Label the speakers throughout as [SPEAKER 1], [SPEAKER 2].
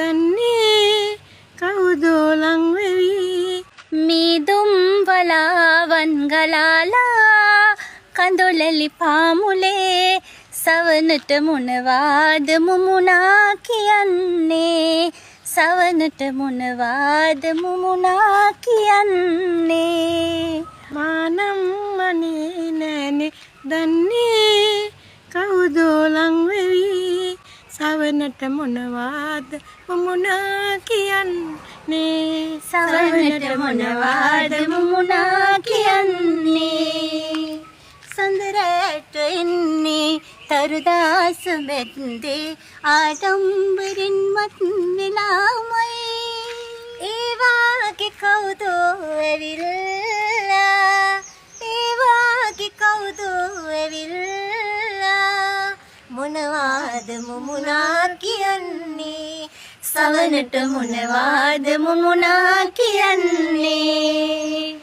[SPEAKER 1] දන්නේ කවුදෝ ලං වෙවි
[SPEAKER 2] මීදුම් වලාවන් ගලාලා කඳුලලි පාමුලේ සවනට මොනවාද මුමුණා කියන්නේ සවනට මොනවාද මුමුණා කියන්නේ
[SPEAKER 1] මානම් මනේ නෑනේ දන්නේ කවුදෝ ලං වෙවි සවනට මොනවාද මුමුණා කියන්නේ
[SPEAKER 2] සවනට මොනවාද මුමුණා කියන්නේ සඳරට එන්නේ තරුදාස බෙද්දේ ආඩම්බරින් මත් වෙලාමයි ඒවාගේ කවුදෝ ඇවිල්ලා ඒවාගේ කවුදෝ ඇවිල්ලා මොනවාද මුමුණා කියන්නේ සවනට මොනවාද මුමුණා කියන්නේ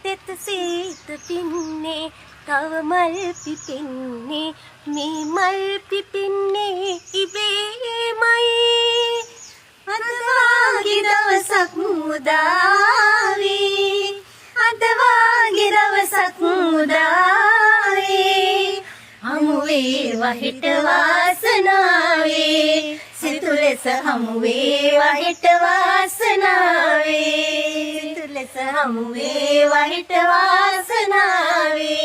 [SPEAKER 2] තෙත සීත පින්නේ තව මල් පිපින්නේ මේ මල් පිපින්නේ ඉබේමයි අද වාගේ දවසක් උදාවේ අද වාගේ දවසක් උදාවේ හමු වේවා හිට වාසනාවේ සිතු ලෙස හමු වේවා හිට වාසනාවේ සිතු ලෙස හමු වේවා හිට වාසනාවේ